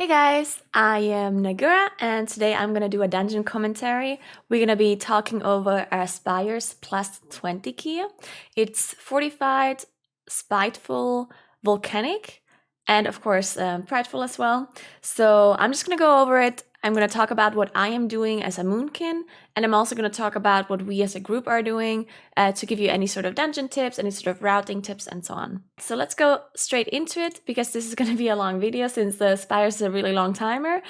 Hey guys, I am Naguura and today I'm gonna do a dungeon commentary. We're gonna be talking over our Spires plus 20 key. It's fortified, spiteful, volcanic, and of course prideful as well. So I'm just gonna go over it. I'm gonna talk about what I am doing as a Moonkin, and I'm also gonna talk about what we as a group are doing to give you any sort of dungeon tips, any sort of routing tips, and so on. So let's go straight into it because this is gonna be a long video since the Spires is a really long timer.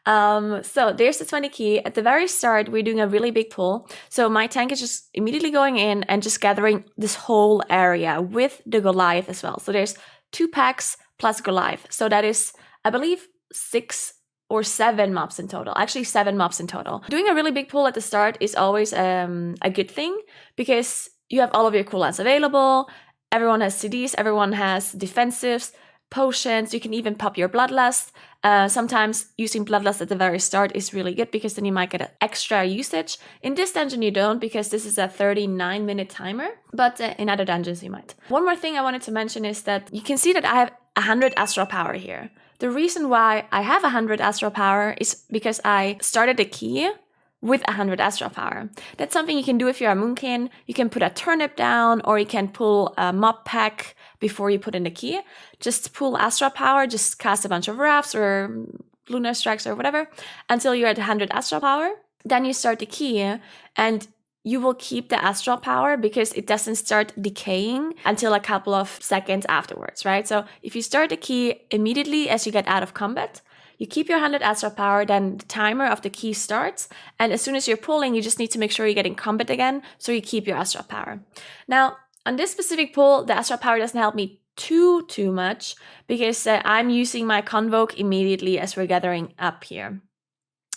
So there's the 20 key. At the very start, we're doing a really big pull. So my tank is just immediately going in and just gathering this whole area with the Goliath as well. So there's 2 packs plus Goliath. So that is, I believe, 6 or 7 mobs in total. Actually 7 mobs in total. Doing a really big pull at the start is always a good thing because you have all of your cooldowns available. Everyone has CDs, everyone has defensives, potions, you can even pop your Bloodlust. Sometimes using Bloodlust at the very start is really good because then you might get extra usage. In this dungeon you don't because this is a 39-minute timer, but in other dungeons you might. One more thing I wanted to mention is that you can see that I have 100 astral power here. The reason why I have 100 astral power is because I started a key with 100 astral power. That's something you can do if you're a Moonkin. You can put a turnip down or you can pull a mob pack before you put in the key. Just pull astral power, just cast a bunch of rafts or lunar strikes or whatever until you're at 100 astral power. Then you start the key and you will keep the astral power because it doesn't start decaying until a couple of seconds afterwards, right? So if you start the key immediately as you get out of combat, you keep your 100 astral power, then the timer of the key starts, and as soon as you're pulling, you just need to make sure you get in combat again, so you keep your astral power. Now, on this specific pull, the astral power doesn't help me too much because I'm using my convoke immediately as we're gathering up here.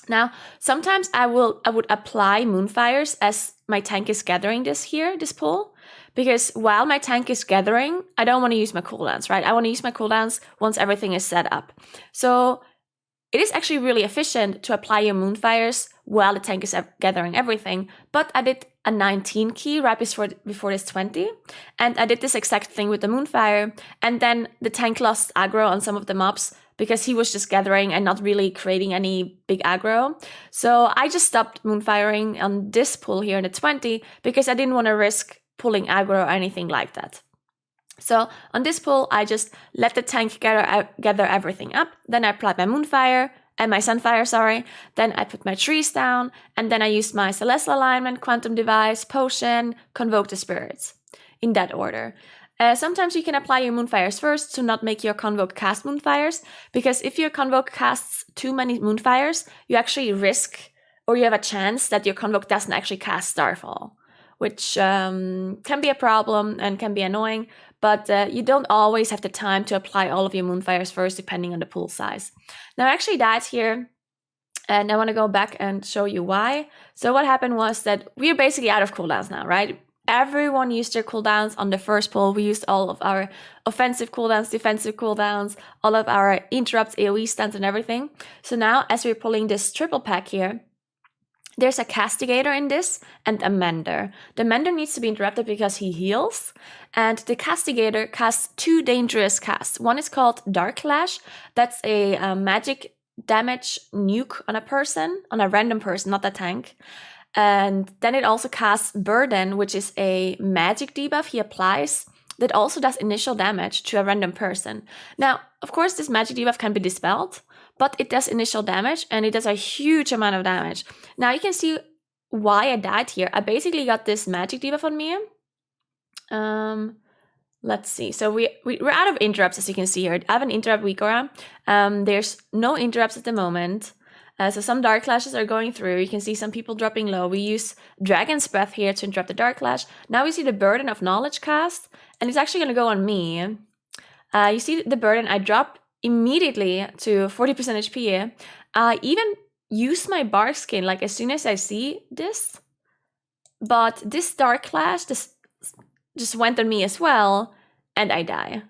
Now, sometimes I would apply Moonfires as my tank is gathering this pull, because while my tank is gathering, I don't want to use my cooldowns, right? I want to use my cooldowns once everything is set up. So it is actually really efficient to apply your Moonfires while the tank is gathering everything, but I did a 19 key right before this 20, and I did this exact thing with the Moonfire, and then the tank lost aggro on some of the mobs because he was just gathering and not really creating any big aggro. So I just stopped Moonfiring on this pull here in the 20 because I didn't want to risk pulling aggro or anything like that. So on this pull, I just let the tank gather everything up. Then I applied my Moonfire and my Sunfire, sorry. Then I put my trees down, and then I used my Celestial Alignment, Quantum Device, Potion, Convoke the Spirits, in that order. Sometimes you can apply your Moonfires first to not make your Convoke cast Moonfires, because if your Convoke casts too many Moonfires, you actually risk, or you have a chance that your Convoke doesn't actually cast Starfall, which can be a problem and can be annoying, but you don't always have the time to apply all of your Moonfires first, depending on the pool size. Now, I actually died here, and I want to go back and show you why. So what happened was that we're basically out of cooldowns now, right? Everyone used their cooldowns on the first pull. We used all of our offensive cooldowns, defensive cooldowns, all of our interrupts, AoE stuns, and everything. So now, as we're pulling this triple pack here, there's a Castigator in this and a Mender. The Mender needs to be interrupted because he heals, and the Castigator casts 2 dangerous casts. One is called Dark Clash. That's a magic damage nuke on a person, on a random person, not the tank. And then it also casts Burden, which is a magic debuff he applies that also does initial damage to a random person. Now, of course, this magic debuff can be dispelled, but it does initial damage, and it does a huge amount of damage. Now you can see why I died here. I basically got this magic debuff on me. Let's see. So we're out of interrupts, as you can see here. I have an interrupt weak aura. There's no interrupts at the moment. So some Dark Clashes are going through. You can see some people dropping low. We use Dragon's Breath here to interrupt the Dark Clash. Now we see the Burden of Knowledge cast, and it's actually going to go on me. You see the Burden, I drop immediately to 40% HP. I even use my bark skin like as soon as I see this, but this Dark Clash just went on me as well, and I die.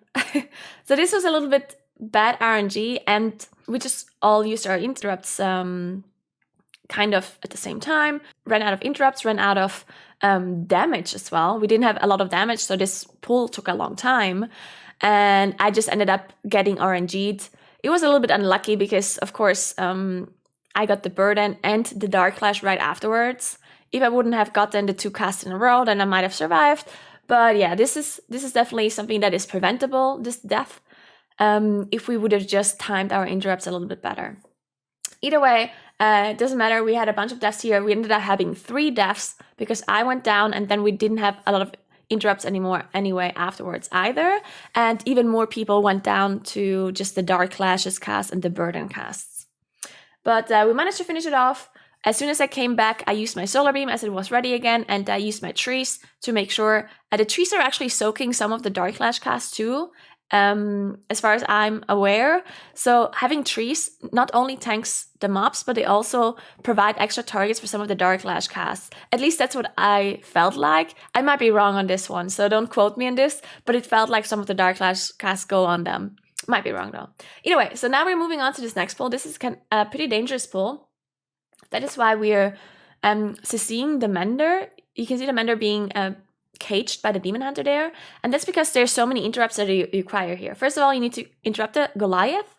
So this was a little bit bad RNG, and we just all used our interrupts kind of at the same time, ran out of interrupts, ran out of damage as well. We didn't have a lot of damage, so this pull took a long time, and I just ended up getting RNG'd It was a little bit unlucky because, of course, I got the Burden and the Dark Clash right afterwards. If I wouldn't have gotten the 2 casts in a row, then I might have survived. But yeah, this is definitely something that is preventable, this death, if we would have just timed our interrupts a little bit better. Either way, it doesn't matter. We had a bunch of deaths here. We ended up having 3 deaths because I went down, and then we didn't have a lot of interrupts anymore anyway afterwards either. And even more people went down to just the Dark Clashes cast and the Burden casts. But we managed to finish it off. As soon as I came back, I used my solar beam as it was ready again, and I used my trees to make sure the trees are actually soaking some of the Dark Clash cast too, as far as I'm aware. So having trees not only tanks the mobs, but they also provide extra targets for some of the Dark Clash casts. At least that's what I felt like. I might be wrong on this one, so don't quote me on this, but it felt like some of the Dark Clash casts go on them. Might be wrong though. Either way, so now we're moving on to this next pull. This is a pretty dangerous pull. That is why we're seeing the Mender. You can see the Mender being caged by the Demon Hunter there. And that's because there's so many interrupts that you require here. First of all, you need to interrupt the Goliath.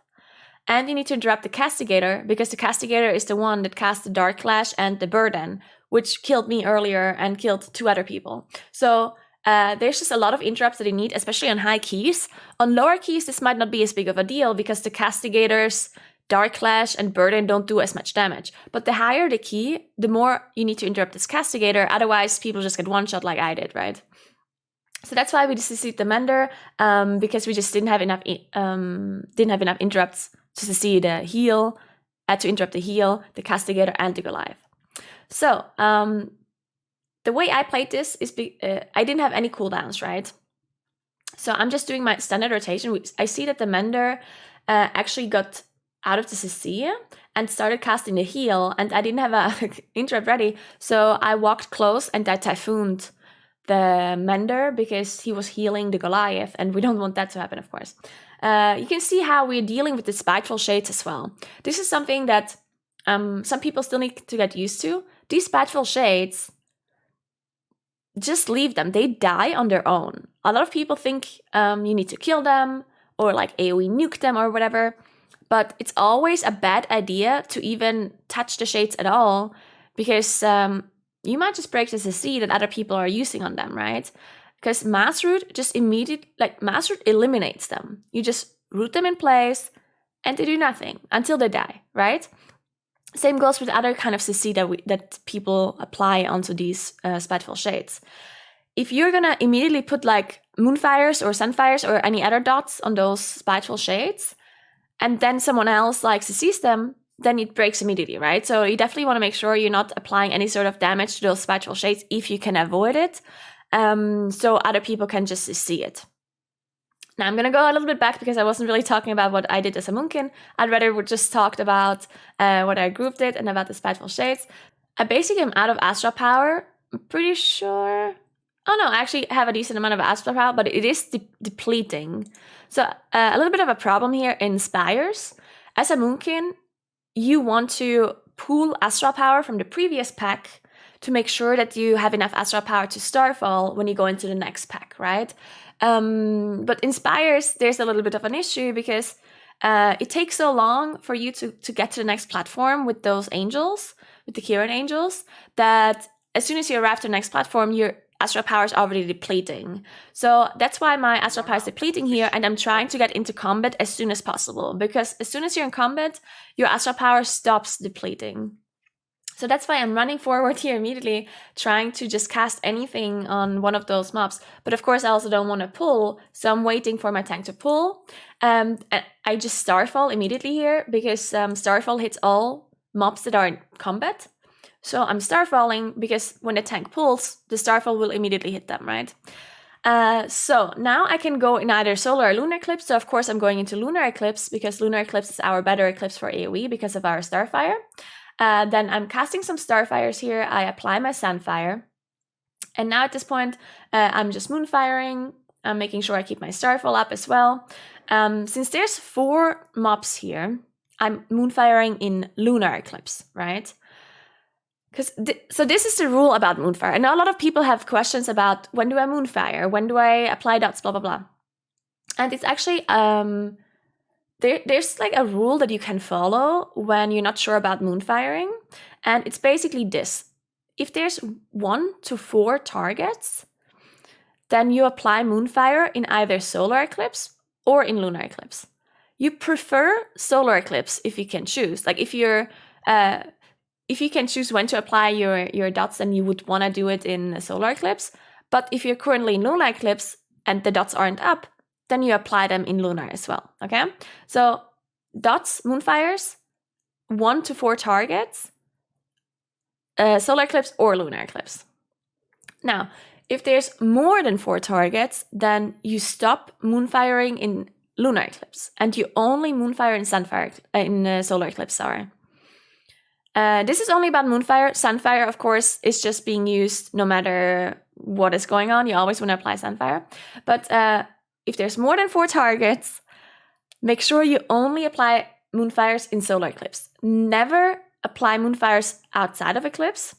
And you need to interrupt the Castigator, because the Castigator is the one that cast the Dark Clash and the Burden, which killed me earlier and killed 2 other people. So there's just a lot of interrupts that you need, especially on high keys. On lower keys, this might not be as big of a deal because the Castigators, Dark Clash, and Burden don't do as much damage. But the higher the key, the more you need to interrupt this Castigator. Otherwise, people just get one-shot like I did, right? So that's why we CC'd the Mender, because we just didn't have enough interrupts to CC the heal, to interrupt the heal, the Castigator, and the Goliath. So the way I played this is I didn't have any cooldowns, right? So I'm just doing my standard rotation. I see that the Mender actually got out of the CC and started casting the heal, and I didn't have an interrupt ready, so I walked close and I typhooned the Mender because he was healing the Goliath, and we don't want that to happen, of course. You can see how we're dealing with the Spiteful Shades as well. This is something that some people still need to get used to. These Spiteful Shades, just leave them. They die on their own. A lot of people think you need to kill them or like AoE nuke them or whatever. But it's always a bad idea to even touch the shades at all, because you might just break the CC that other people are using on them, right? Because Mass Root just Mass Root eliminates them. You just root them in place and they do nothing until they die, right? Same goes with other kind of CC that people apply onto these Spiteful Shades. If you're gonna immediately put like Moonfires or Sunfires or any other dots on those Spiteful Shades, and then someone else like CCs them, then it breaks immediately, right? So you definitely want to make sure you're not applying any sort of damage to those Spiteful Shades if you can avoid it, so other people can just CC it. Now I'm going to go a little bit back because I wasn't really talking about what I did as a Moonkin. I'd rather just talked about what our group did and about the Spiteful Shades. I basically am out of Astra Power, I'm pretty sure. Oh no, I actually have a decent amount of Astra Power, but it is depleting. So a little bit of a problem here in Spires. As a Moonkin, you want to pool Astra Power from the previous pack to make sure that you have enough Astra Power to Starfall when you go into the next pack, right? But in Spires, there's a little bit of an issue because it takes so long for you to get to the next platform with those angels, with the Kiran angels, that as soon as you arrive to the next platform, your Astra Power is already depleting. So that's why my Astra Power is depleting here, and I'm trying to get into combat as soon as possible, because as soon as you're in combat, your Astra Power stops depleting. So that's why I'm running forward here immediately, trying to just cast anything on one of those mobs. But of course, I also don't want to pull, so I'm waiting for my tank to pull. And I just Starfall immediately here, because Starfall hits all mobs that are in combat. So I'm Starfalling because when the tank pulls, the Starfall will immediately hit them, right? So now I can go in either Solar or Lunar Eclipse. So of course I'm going into Lunar Eclipse because Lunar Eclipse is our better Eclipse for AoE because of our Starfire. Then I'm casting some Starfires here. I apply my Sunfire. And now at this point, I'm just Moonfiring. I'm making sure I keep my Starfall up as well. Since there's 4 mobs here, I'm Moonfiring in Lunar Eclipse, right? So this is the rule about Moonfire. And a lot of people have questions about when do I Moonfire? When do I apply dots, blah, blah, blah. And it's actually there's like a rule that you can follow when you're not sure about moonfiring, and it's basically this. If there's 1 to 4 targets, then you apply Moonfire in either solar eclipse or in lunar eclipse. You prefer solar eclipse if you can choose. Like if you can choose when to apply your dots, then you would want to do it in a solar eclipse. But if you're currently in lunar eclipse and the dots aren't up, then you apply them in lunar as well. Okay? So dots, Moonfires, 1 to 4 targets, solar eclipse or lunar eclipse. Now, if there's more than 4 targets, then you stop moonfiring in lunar eclipse and you only moonfire in solar eclipse. Sorry. This is only about moonfire. Sunfire, of course, is just being used no matter what is going on. You always want to apply sunfire. But if there's more than 4 targets, make sure you only apply moonfires in solar eclipse. Never apply moonfires outside of eclipse.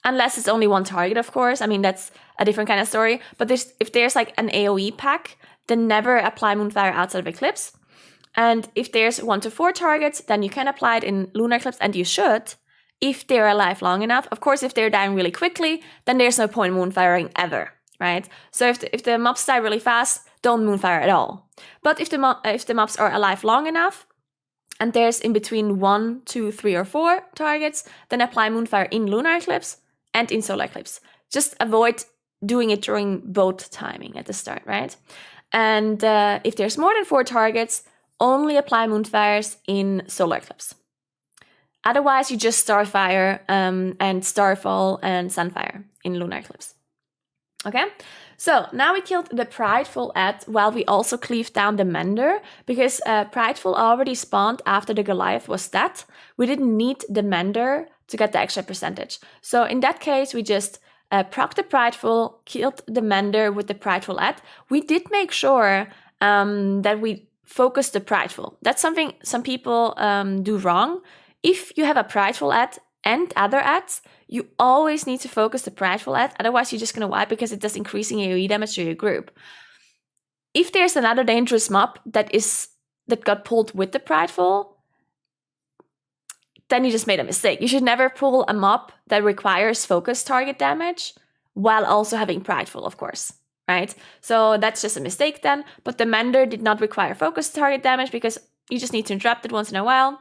Unless it's only 1 target, of course. I mean, that's a different kind of story. But if there's like an AoE pack, then never apply Moonfire outside of Eclipse. And if there's 1 to 4 targets, then you can apply it in Lunar Eclipse, and you should, if they're alive long enough. Of course, if they're dying really quickly, then there's no point in Moonfiring ever, right? So if the mobs die really fast, don't Moonfire at all. But if the mobs are alive long enough, and there's in between 1, 2, 3, or 4 targets, then apply Moonfire in Lunar Eclipse and in Solar Eclipse. Just avoid doing it during both timing at the start, right? And if there's more than 4 targets, only apply Moonfires in Solar Eclipse. Otherwise, you just Starfire and Starfall and Sunfire in Lunar Eclipse. Okay? So now we killed the Prideful while we also cleaved down the Mender, because Prideful already spawned after the Goliath was dead. We didn't need the Mender to get the extra percentage. So in that case, we just proc the Prideful, killed the Mender with the Prideful We did make sure that we focused the Prideful. That's something some people do wrong. If you have a Prideful and other ads, you always need to focus the Prideful otherwise you're just going to wipe, because it does increasing AoE damage to your group. If there's another dangerous mob that got pulled with the Prideful, then you just made a mistake. You should never pull a mob that requires focus target damage while also having Prideful, of course, right? So that's just a mistake then. But the Mender did not require focus target damage because you just need to interrupt it once in a while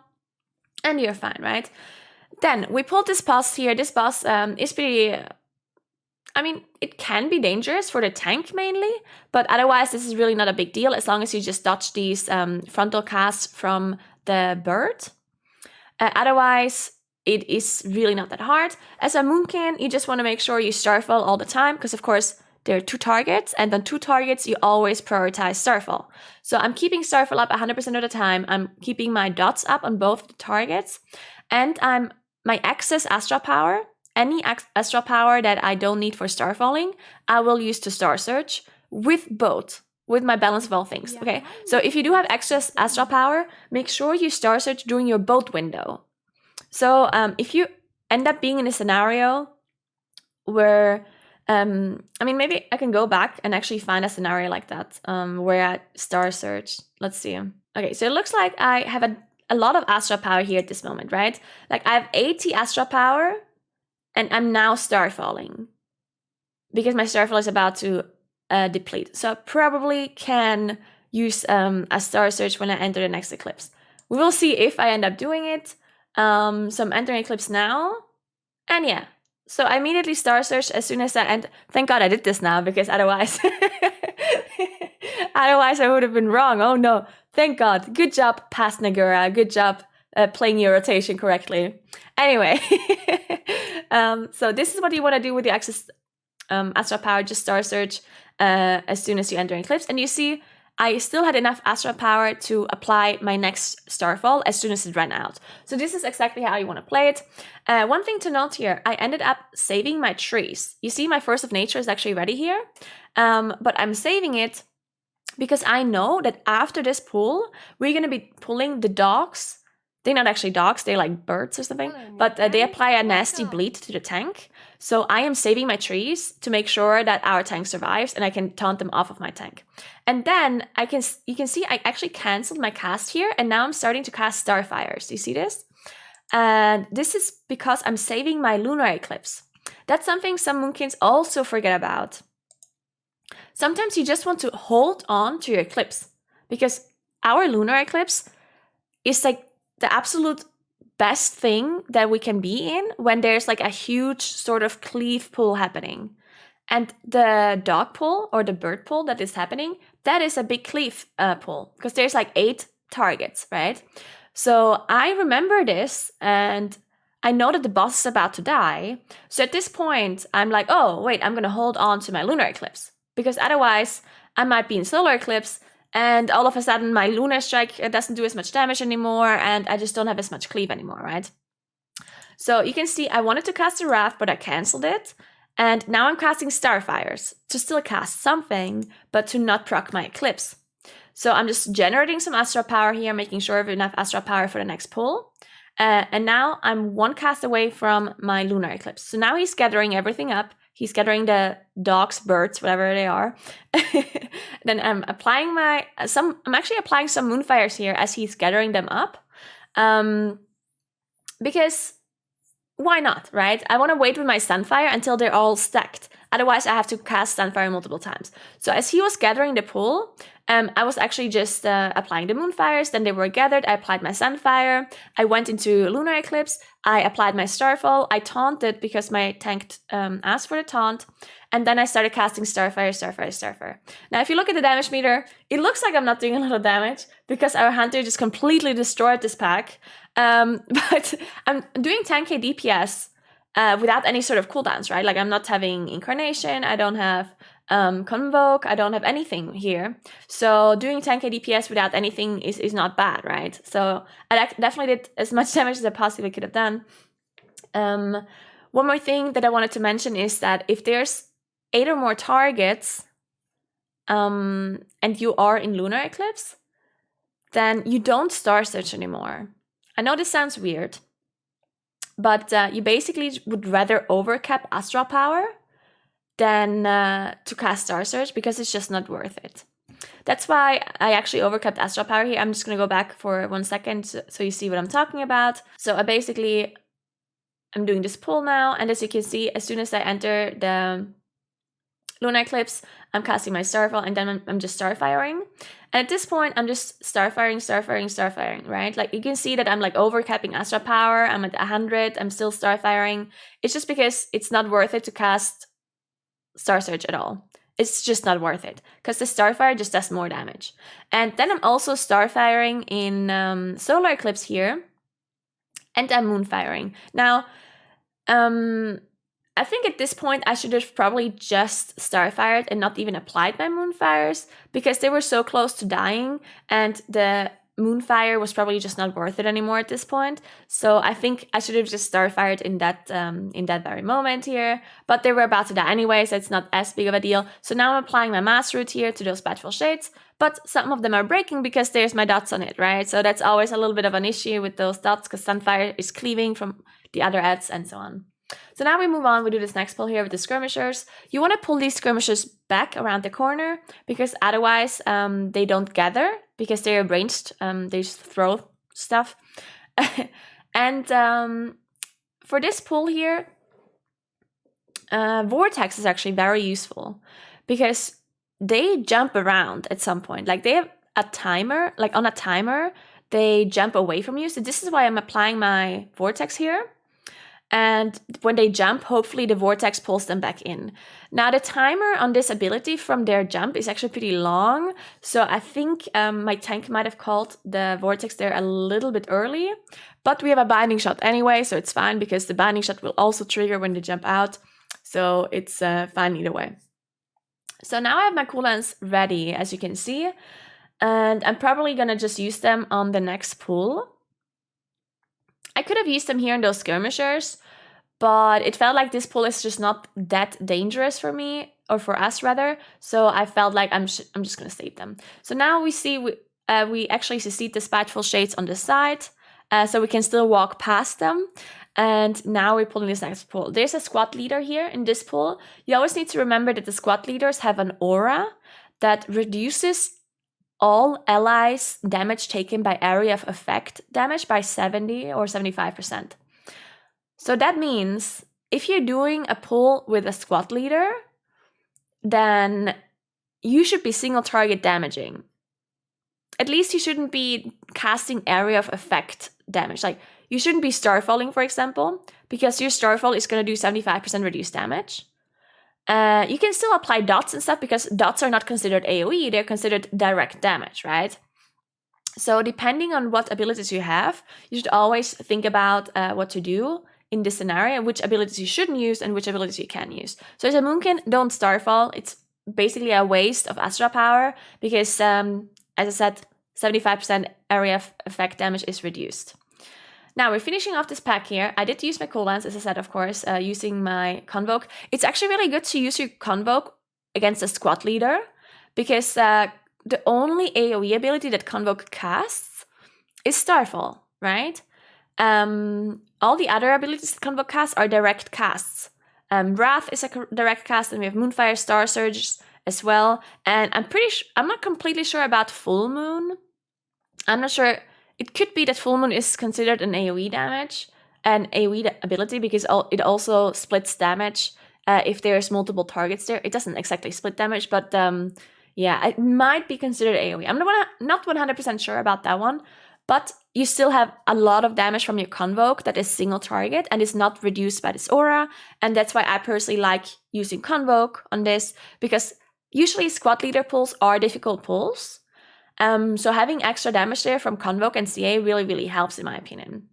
and you're fine, right? Then we pulled this boss here. This boss is pretty... I mean, it can be dangerous for the tank mainly, but otherwise this is really not a big deal as long as you just dodge these frontal casts from the bird. Otherwise, it is really not that hard. As a Moonkin, you just want to make sure you Starfall all the time, because of course there are 2 targets, and on 2 targets you always prioritize Starfall. So I'm keeping Starfall up 100% of the time. I'm keeping my dots up on both the targets, and my excess Astral Power, any Astral Power that I don't need for Starfalling, I will use to Star Search with both. With my balance of all things, okay? So if you do have excess Astral Power, make sure you Star Search during your boat window. So if you end up being in a scenario where, I mean, maybe I can go back and actually find a scenario like that where I Star Search. Let's see. Okay, so it looks like I have a lot of Astral Power here at this moment, right? Like I have 80 Astral Power and I'm now Starfalling because my Starfall is about to deplete. So I probably can use a Star Search when I enter the next eclipse. We will see if I end up doing it. So I'm entering eclipse now. And yeah, so I immediately Star Search as soon as I enter. Thank God I did this now, because otherwise I would have been wrong. Oh no, thank God. Good job, past Naguura. Good job playing your rotation correctly. Anyway, so this is what you want to do with the access Astral Power. Just Star Search as soon as you enter Eclipse. And you see, I still had enough Astral Power to apply my next Starfall as soon as it ran out. So this is exactly how you want to play it. One thing to note here, I ended up saving my trees. You see, my Force of Nature is actually ready here. But I'm saving it because I know that after this pull, we're going to be pulling the dogs they're not actually dogs, they're like birds or something, but they apply a nasty bleed to the tank. So I am saving my trees to make sure that our tank survives and I can taunt them off of my tank. And then you can see I actually canceled my cast here, and now I'm starting to cast Starfires. Do you see this? And this is because I'm saving my lunar eclipse. That's something some Moonkins also forget about. Sometimes you just want to hold on to your eclipse, because our lunar eclipse is like the absolute best thing that we can be in when there's like a huge sort of cleave pull happening. And the dog pull or the bird pull that is happening, that is a big cleave pull, because there's like 8 targets, right? So I remember this, and I know that the boss is about to die. So at this point, I'm like, oh, wait, I'm going to hold on to my lunar eclipse, because otherwise I might be in solar eclipse, and all of a sudden my lunar strike doesn't do as much damage anymore, and I just don't have as much cleave anymore, right? So you can see I wanted to cast a Wrath, but I canceled it. And now I'm casting Starfires to still cast something, but to not proc my eclipse. So I'm just generating some Astral Power here, making sure I have enough Astral Power for the next pull. And now I'm 1 cast away from my lunar eclipse. So now he's gathering everything up. He's gathering the dogs, birds, whatever they are. Then I'm applying I'm actually applying some Moonfires here as he's gathering them up. Because why not, right? I want to wait with my Sunfire until they're all stacked. Otherwise, I have to cast Sunfire multiple times. So as he was gathering the pool, I was actually just applying the Moonfires. Then they were gathered. I applied my Sunfire. I went into Lunar Eclipse. I applied my Starfall. I taunted because my tank asked for the taunt. And then I started casting Starfire, Starfire, Starfire. Now, if you look at the damage meter, it looks like I'm not doing a lot of damage because our Hunter just completely destroyed this pack. But I'm doing 10k DPS without any sort of cooldowns, right? Like I'm not having Incarnation, I don't have Convoke, I don't have anything here. So doing 10k DPS without anything is not bad, right? So I definitely did as much damage as I possibly could have done. One more thing that I wanted to mention is that if there's 8 or more targets and you are in Lunar Eclipse, then you don't Star Search anymore. I know this sounds weird, but you basically would rather overcap Astral Power than to cast Star Search because it's just not worth it. That's why I actually overcapped Astral Power here. I'm just going to go back for 1 second so you see what I'm talking about. So I'm doing this pull now, and as you can see, as soon as I enter the Lunar Eclipse, I'm casting my Starfall, and then I'm just Starfiring. And at this point, I'm just Starfiring, right? Like you can see that I'm like overcapping Astral Power. I'm at 100. I'm still Starfiring. It's just because it's not worth it to cast Star Search at all. It's just not worth it because the Starfire just does more damage. And then I'm also Starfiring in Solar Eclipse here, and I'm Moonfiring. Now, I think at this point I should have probably just Starfired and not even applied my Moonfires because they were so close to dying, and the Moonfire was probably just not worth it anymore at this point. So I think I should have just Starfired in that very moment here, but they were about to die anyway, so it's not as big of a deal. So now I'm applying my Mass Root here to those Prideful Shades, but some of them are breaking because there's my dots on it, right? So that's always a little bit of an issue with those dots because Sunfire is cleaving from the other ads and so on. So now we move on, we do this next pull here with the Skirmishers. You want to pull these Skirmishers back around the corner because otherwise they don't gather because they're ranged, they just throw stuff. And for this pull here, Vortex is actually very useful because they jump around at some point. Like they have a timer, like on a timer, they jump away from you. So this is why I'm applying my Vortex here. And when they jump, hopefully the Vortex pulls them back in. Now, the timer on this ability from their jump is actually pretty long. So I think my tank might have called the Vortex there a little bit early. But we have a Binding Shot anyway, so it's fine because the Binding Shot will also trigger when they jump out. So it's fine either way. So now I have my cooldowns ready, as you can see. And I'm probably going to just use them on the next pull. I could have used them here in those Skirmishers, but it felt like this pull is just not that dangerous for me, or for us rather. So I felt like I'm just going to save them. So now we see we actually succeed the Spiteful Shades on the side. so we can still walk past them. And now we're pulling this next pull. There's a squad leader here in this pull. You always need to remember that the squad leaders have an aura that reduces all allies' damage taken by area of effect damage by 70 or 75%. So that means if you're doing a pull with a squad leader, then you should be single target damaging. At least you shouldn't be casting area of effect damage. Like, you shouldn't be starfalling, for example, because your starfall is going to do 75% reduced damage. You can still apply dots and stuff because dots are not considered AoE, they're considered direct damage, right? So depending on what abilities you have, you should always think about what to do in this scenario, which abilities you shouldn't use and which abilities you can use. So as a Moonkin, don't starfall. It's basically a waste of Astra power because, as I said, 75% area of effect damage is reduced. Now we're finishing off this pack here. I did use my cooldowns, as I said, of course, using my Convoke. It's actually really good to use your Convoke against a squad leader because the only AoE ability that Convoke casts is Starfall, right? All the other abilities that Convoke casts are direct casts. Wrath is a direct cast, and we have Moonfire, Star Surge as well. And I'm not completely sure about Full Moon. I'm not sure. It could be that Full Moon is considered an AoE damage, an AoE ability, because it also splits damage if there's multiple targets there. It doesn't exactly split damage, but yeah, it might be considered AoE. I'm not 100% sure about that one, but you still have a lot of damage from your Convoke that is single target and is not reduced by this aura, and that's why I personally like using Convoke on this, because usually squad leader pulls are difficult pulls. So having extra damage there from Convoke and CA really, really helps in my opinion.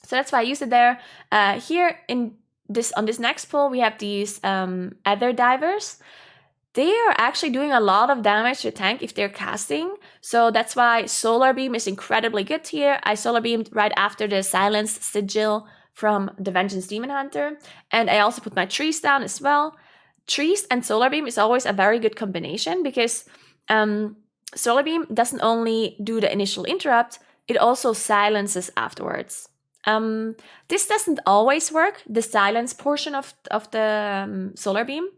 So that's why I use it there. Here on this next pull, we have these Ether Divers. They are actually doing a lot of damage to tank if they're casting. So that's why Solar Beam is incredibly good here. I Solar Beamed right after the Silence Sigil from the Vengeance Demon Hunter. And I also put my trees down as well. Trees and Solar Beam is always a very good combination because Solar Beam doesn't only do the initial interrupt, it also silences afterwards. This doesn't always work, the silence portion of the Solar Beam,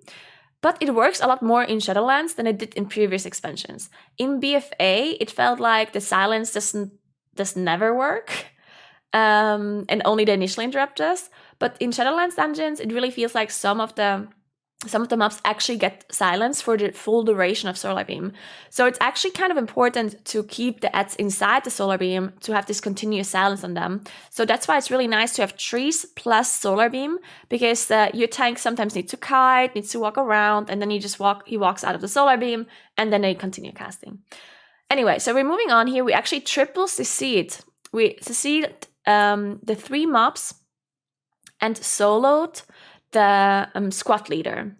but it works a lot more in Shadowlands than it did in previous expansions. In BFA, it felt like the silence does never work, and only the initial interrupt does. But in Shadowlands dungeons, it really feels like some of the mobs actually get silenced for the full duration of Solar Beam. So it's actually kind of important to keep the ads inside the Solar Beam to have this continuous silence on them. So that's why it's really nice to have trees plus Solar Beam, because your tank sometimes needs to kite, needs to walk around, and then he walks out of the Solar Beam, and then they continue casting. Anyway, so we're moving on here. We actually triple CC'd. We CC'd the 3 mobs and soloed the squad leader.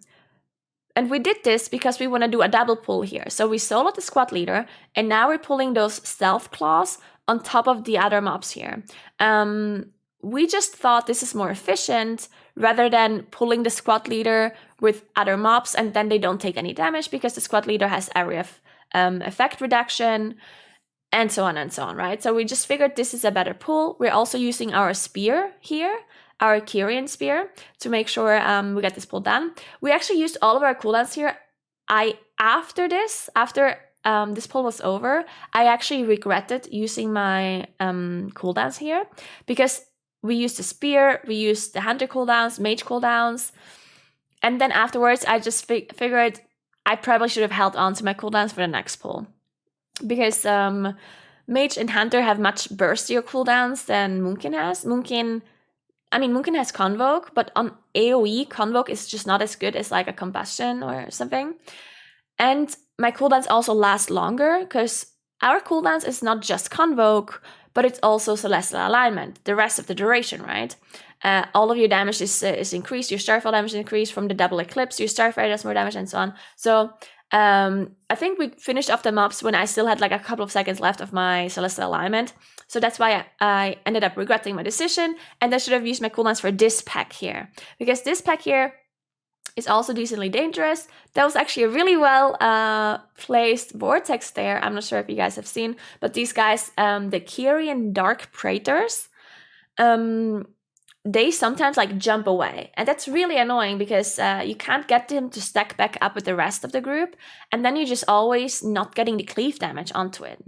And we did this because we want to do a double pull here. So we soloed the squad leader, and now we're pulling those stealth claws on top of the other mobs here. We just thought this is more efficient rather than pulling the squad leader with other mobs and then they don't take any damage because the squad leader has area of effect reduction and so on, right? So we just figured this is a better pull. We're also using our spear here, our Kyrian spear, to make sure we get this pull done. We actually used all of our cooldowns here. After this pull was over, I actually regretted using my cooldowns here because we used the spear, we used the hunter cooldowns, mage cooldowns, and then afterwards I just figured I probably should have held on to my cooldowns for the next pull because mage and hunter have much burstier cooldowns than Moonkin has. Moonkin has Convoke, but on AoE, Convoke is just not as good as like a Combustion or something. And my cooldowns also last longer because our cooldowns is not just Convoke, but it's also Celestial Alignment, the rest of the duration, right? All of your damage is increased, your Starfall damage is increased from the double eclipse, your Starfire does more damage and so on. So I think we finished off the mobs when I still had like a couple of seconds left of my Celestial Alignment. So that's why I ended up regretting my decision, and I should have used my cooldowns for this pack here. Because this pack here, is also decently dangerous. That was actually a really well placed vortex there. I'm not sure if you guys have seen, but these guys, the Kyrian Dark Praetors, they sometimes like jump away, and that's really annoying because you can't get them to stack back up with the rest of the group, and then you're just always not getting the cleave damage onto it.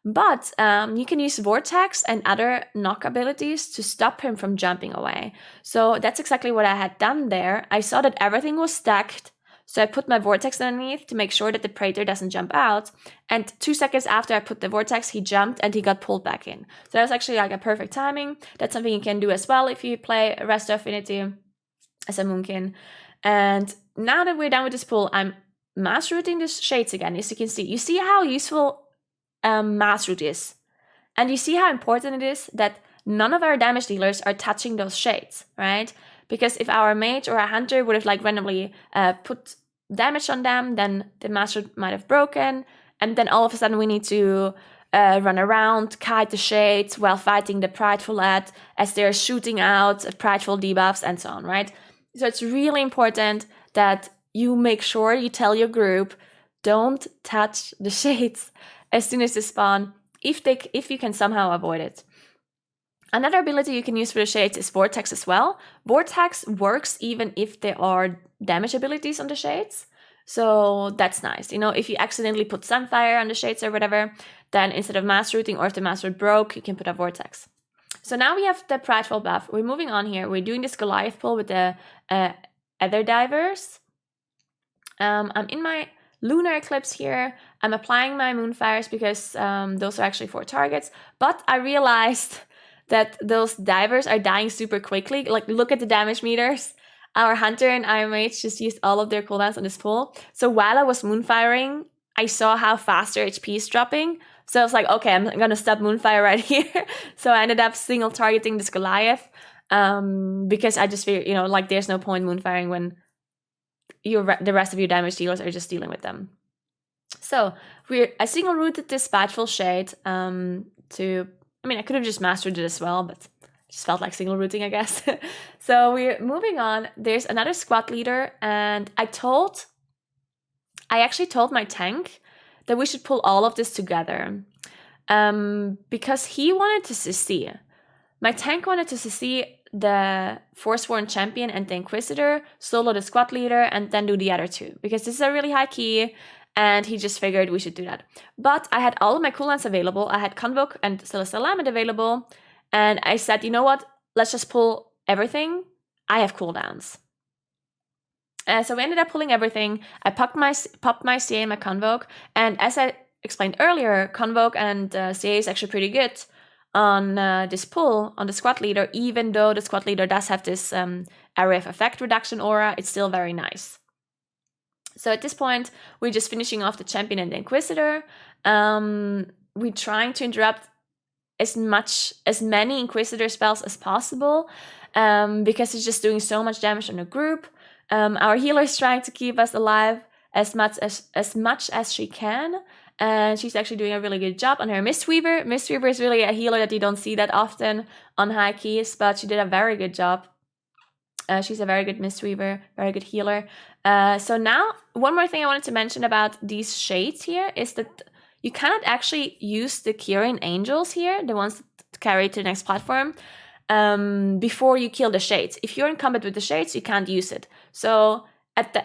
But you can use Vortex and other knock abilities to stop him from jumping away. So that's exactly what I had done there. I saw that everything was stacked, so I put my Vortex underneath to make sure that the Praetor doesn't jump out. And 2 seconds after I put the Vortex, he jumped and he got pulled back in. So that was actually like a perfect timing. That's something you can do as well if you play Resto Affinity as a Moonkin. And now that we're done with this pull, I'm mass rooting the shades again, as you can see. You see how useful mass root is. And you see how important it is that none of our damage dealers are touching those shades, right? Because if our mage or a hunter would have like randomly put damage on them, then the mass root might have broken, and then all of a sudden we need to run around, kite the shades while fighting the Prideful as they're shooting out Prideful debuffs and so on, right? So it's really important that you make sure you tell your group, don't touch the shades as soon as they spawn, if you can somehow avoid it. Another ability you can use for the shades is Vortex as well. Vortex works even if there are damage abilities on the shades. So that's nice. You know, if you accidentally put Sunfire on the shades or whatever, then instead of mass rooting, or if the mass root broke, you can put a Vortex. So now we have the Prideful buff. We're moving on here. We're doing this Goliath pull with the Ether Divers. I'm in my Lunar Eclipse here. I'm applying my Moonfires because those are actually 4 targets. But I realized that those divers are dying super quickly. Like, look at the damage meters. Our Hunter and our Mage just used all of their cooldowns on this pull. So while I was Moonfiring, I saw how fast their HP is dropping. So I was like, okay, I'm gonna stop Moonfire right here. So I ended up single targeting this Goliath because I just figured, you know, like there's no point Moonfiring when the rest of your damage dealers are just dealing with them. So I single rooted this Prideful shade I could have just mastered it as well, but just felt like single rooting, I guess. So we're moving on. There's another squad leader, and I actually told my tank that we should pull all of this together because he wanted to CC. My tank wanted to CC the Forsworn Champion and the Inquisitor, solo the squad leader, and then do the other 2, because this is a really high key, and he just figured we should do that. But I had all of my cooldowns available. I had Convoke and Celestial Lament available, and I said, you know what? Let's just pull everything. I have cooldowns. So we ended up pulling everything. I popped my CA and my Convoke, and as I explained earlier, Convoke and CA is actually pretty good on this pull on the squad leader. Even though the squad leader does have this area of effect reduction aura, it's still very nice. So at this point, we're just finishing off the Champion and the Inquisitor. We're trying to interrupt as many Inquisitor spells as possible because it's just doing so much damage on the group. Our healer is trying to keep us alive as much as she can. And she's actually doing a really good job on her Mistweaver. Mistweaver is really a healer that you don't see that often on high keys, but she did a very good job. She's a very good Mistweaver, very good healer. So now, one more thing I wanted to mention about these shades here is that you cannot actually use the Kyrian Angels here, the ones that carry to the next platform, before you kill the shades. If you're in combat with the shades, you can't use it. So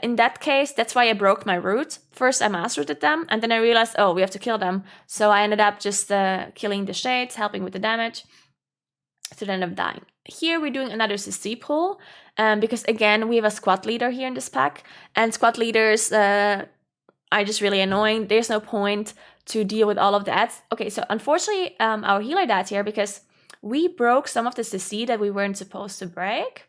in that case, that's why I broke my root. First, I mass rooted them, and then I realized, oh, we have to kill them. So I ended up just killing the shades, helping with the damage. So they ended up dying. Here we're doing another CC pull, because again, we have a squad leader here in this pack, and squad leaders are just really annoying. There's no point to deal with all of that. Okay, so unfortunately, our healer died here because we broke some of the CC that we weren't supposed to break.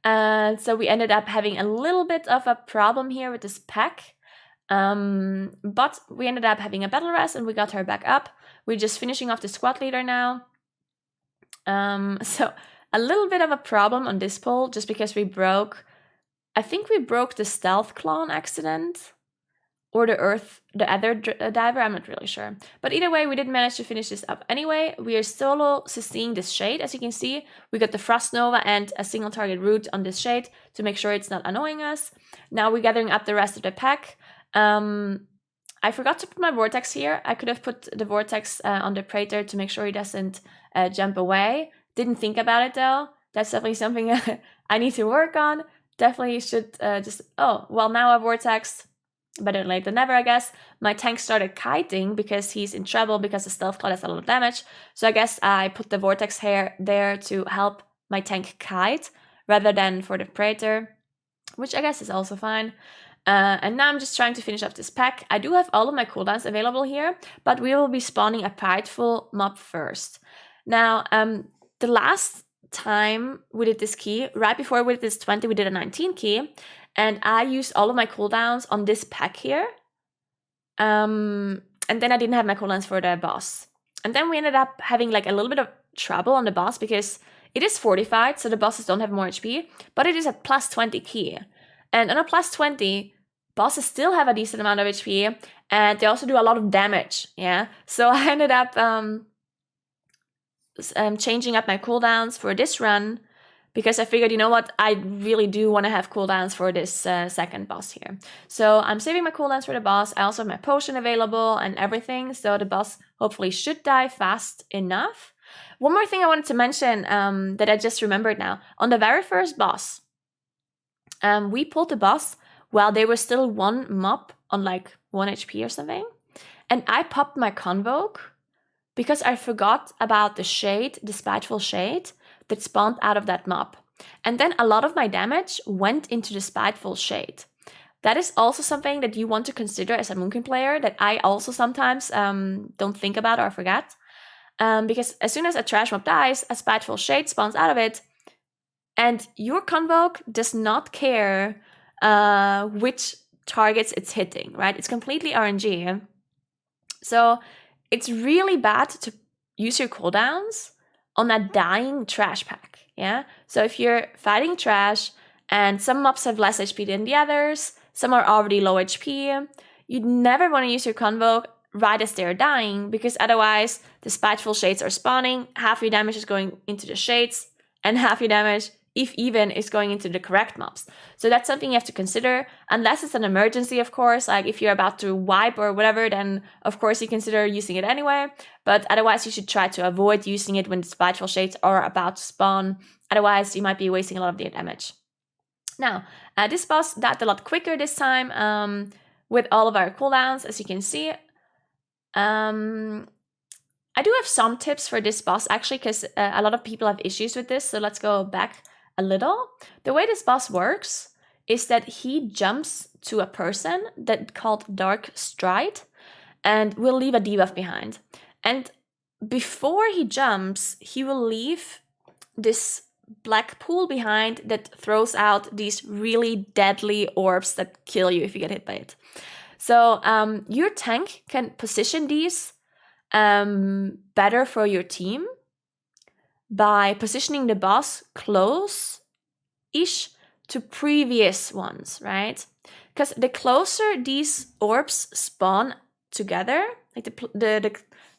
So we ended up having a little bit of a problem here with this pack. But we ended up having a battle rest and we got her back up. We're just finishing off the squad leader now. So a little bit of a problem on this pull just because I think we broke the stealth clone accident. or the other diver, I'm not really sure. But either way, we did manage to finish this up anyway. We are solo seeing this shade, as you can see. We got the Frost Nova and a single target root on this shade to make sure it's not annoying us. Now we're gathering up the rest of the pack. I forgot to put my Vortex here. I could have put the Vortex on the Praetor to make sure he doesn't jump away. Didn't think about it though. That's definitely something I need to work on. Definitely should now a Vortex. Better late than never, I guess. My tank started kiting because he's in trouble because the Stealth Cloud has a lot of damage. So I guess I put the Vortex here there to help my tank kite rather than for the Praetor, which I guess is also fine. And now I'm just trying to finish off this pack. I do have all of my cooldowns available here, but we will be spawning a Prideful mob first. Now, the last time we did this key, right before we did this 20, we did a 19 key. And I used all of my cooldowns on this pack here. And then I didn't have my cooldowns for the boss. And then we ended up having like a little bit of trouble on the boss because it is fortified, so the bosses don't have more HP, but it is at plus 20 key. And on a plus 20, bosses still have a decent amount of HP, and they also do a lot of damage, yeah? So I ended up changing up my cooldowns for this run, because I figured, you know what, I really do want to have cooldowns for this second boss here. So I'm saving my cooldowns for the boss. I also have my potion available and everything, so the boss hopefully should die fast enough. One more thing I wanted to mention that I just remembered now. On the very first boss, we pulled the boss while they were still one mob on like 1 HP or something. And I popped my Convoke because I forgot about the shade, the Spiteful Shade, that spawned out of that mob. And then a lot of my damage went into the Spiteful Shade. That is also something that you want to consider as a Moonkin player that I also sometimes don't think about or forget. Because as soon as a trash mob dies, a Spiteful Shade spawns out of it, and your Convoke does not care which targets it's hitting, right? It's completely RNG. So it's really bad to use your cooldowns on a dying trash pack, yeah? So if you're fighting trash and some mobs have less HP than the others, some are already low HP, you'd never want to use your Convoke right as they're dying, because otherwise the Spiteful Shades are spawning, half your damage is going into the shades, and half your damage, if even, is going into the correct mobs. So that's something you have to consider, unless it's an emergency, of course. Like if you're about to wipe or whatever, then of course you consider using it anyway. But otherwise you should try to avoid using it when the Spiteful Shades are about to spawn. Otherwise you might be wasting a lot of their damage. Now, this boss died a lot quicker this time with all of our cooldowns, as you can see. I do have some tips for this boss actually, because a lot of people have issues with this. So let's go back a little. The way this boss works is that he jumps to a person that called Dark Stride and will leave a debuff behind. And before he jumps, he will leave this black pool behind that throws out these really deadly orbs that kill you if you get hit by it. So your tank can position these better for your team by positioning the boss close-ish to previous ones, right? Because the closer these orbs spawn together, like the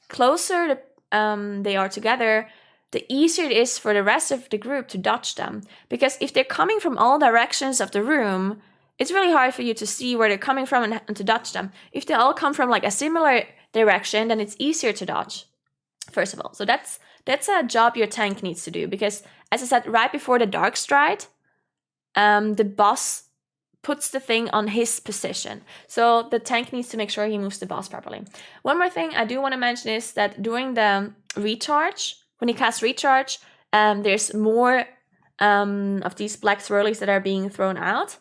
closer they are together, the easier it is for the rest of the group to dodge them. Because if they're coming from all directions of the room, it's really hard for you to see where they're coming from and to dodge them. If they all come from like a similar direction, then it's easier to dodge, first of all. So that's a job your tank needs to do, because as I said, right before the Dark Stride, the boss puts the thing on his position. So the tank needs to make sure he moves the boss properly. One more thing I do want to mention is that during the recharge, when he casts recharge, there's more of these black swirlies that are being thrown out.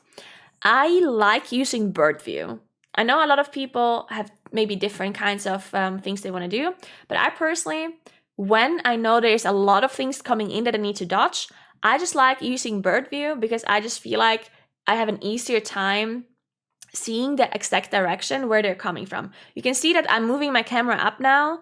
I like using bird view. I know a lot of people have maybe different kinds of things they want to do, but I personally, when I know there's a lot of things coming in that I need to dodge, I just like using bird view, because I just feel like I have an easier time seeing the exact direction where they're coming from. You can see that I'm moving my camera up now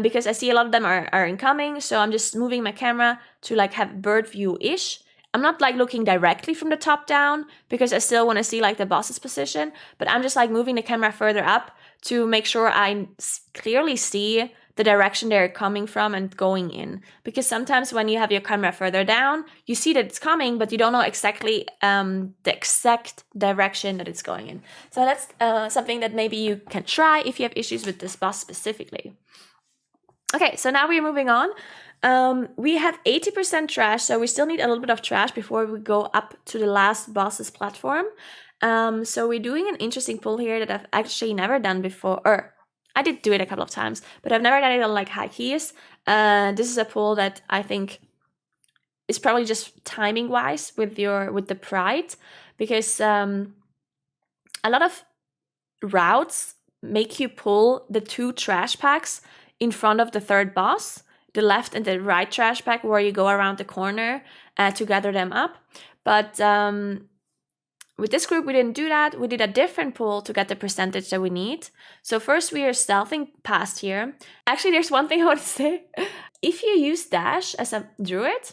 because I see a lot of them are incoming, so I'm just moving my camera to like have bird view-ish. I'm not like looking directly from the top down because I still want to see like the boss's position, but I'm just like moving the camera further up to make sure I clearly see the direction they're coming from and going in. Because sometimes when you have your camera further down, you see that it's coming, but you don't know exactly the exact direction that it's going in. So that's something that maybe you can try if you have issues with this boss specifically. Okay, so now we're moving on. We have 80% trash, so we still need a little bit of trash before we go up to the last boss's platform. So we're doing an interesting pull here that I've actually never done before, or I did do it a couple of times, but I've never done it on like high keys. This is a pull that I think is probably just timing wise with the Pride, because a lot of routes make you pull the 2 trash packs in front of the third boss, the left and the right trash pack, where you go around the corner to gather them up. But with this group, we didn't do that. We did a different pull to get the percentage that we need. So first we are stealthing past here. Actually, there's one thing I want to say. If you use dash as a druid,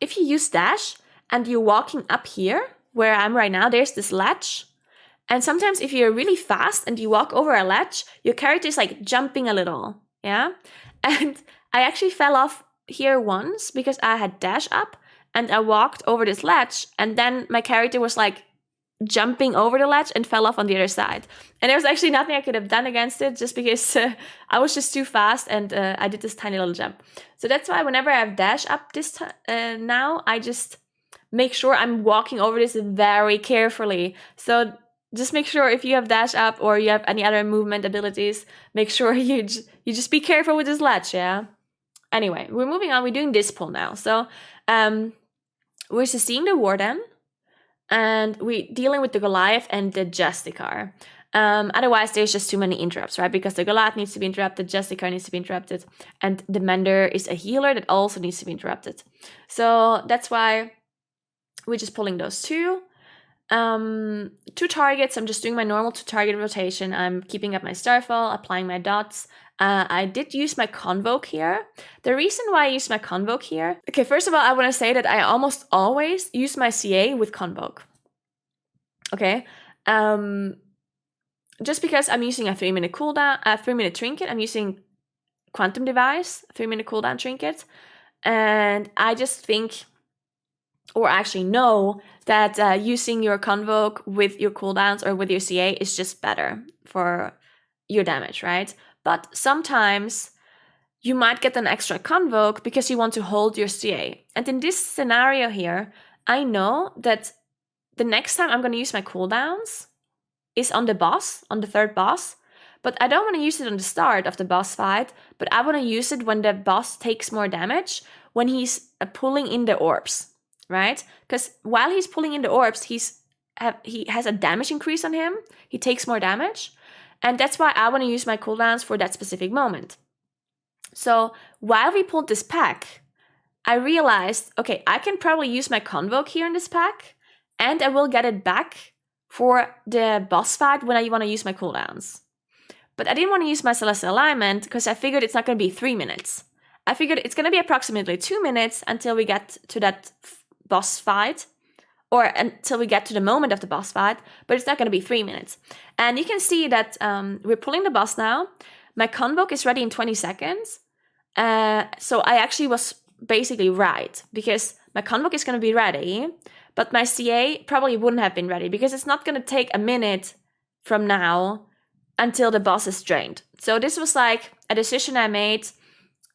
if you use dash and you're walking up here, where I'm right now, there's this ledge. And sometimes if you're really fast and you walk over a ledge, your character is like jumping a little, yeah? And I actually fell off here once because I had dash up and I walked over this ledge, and then my character was like jumping over the ledge and fell off on the other side. And there was actually nothing I could have done against it, just because I was just too fast and I did this tiny little jump. So that's why whenever I have dash up this now, I just make sure I'm walking over this very carefully. So just make sure if you have dash up or you have any other movement abilities, make sure you just be careful with this ledge, yeah? Anyway, we're moving on. We're doing this pull now. So we're seeing the Warden, and we're dealing with the Goliath and the Justicar. Otherwise, there's just too many interrupts, right? Because the Goliath needs to be interrupted, Justicar needs to be interrupted, and the Mender is a healer that also needs to be interrupted. So that's why we're just pulling those 2. 2 targets. I'm just doing my normal 2 target rotation. I'm keeping up my Starfall, applying my dots. I did use my Convoke here. The reason why I used my Convoke here... Okay, first of all, I want to say that I almost always use my CA with Convoke. Okay? Just because I'm using a 3-minute cooldown, a 3-minute trinket. I'm using Quantum Device, 3-minute cooldown trinket. And I just think, or actually know, that using your Convoke with your cooldowns or with your CA is just better for your damage, right? But sometimes you might get an extra Convoke because you want to hold your CA. And in this scenario here, I know that the next time I'm going to use my cooldowns is on the boss, on the third boss. But I don't want to use it on the start of the boss fight, but I want to use it when the boss takes more damage, when he's pulling in the orbs, right? Because while he's pulling in the orbs, he has a damage increase on him. He takes more damage. And that's why I want to use my cooldowns for that specific moment. So while we pulled this pack, I realized, okay, I can probably use my Convoke here in this pack, and I will get it back for the boss fight when I want to use my cooldowns. But I didn't want to use my Celestial Alignment because I figured it's not going to be 3 minutes. I figured it's going to be approximately 2 minutes until we get to that boss fight, or until we get to the moment of the boss fight, but it's not going to be 3 minutes. And you can see that we're pulling the boss now. My Convoke is ready in 20 seconds. So I actually was basically right, because my Convoke is going to be ready, but my CA probably wouldn't have been ready, because it's not going to take a minute from now until the boss is drained. So this was like a decision I made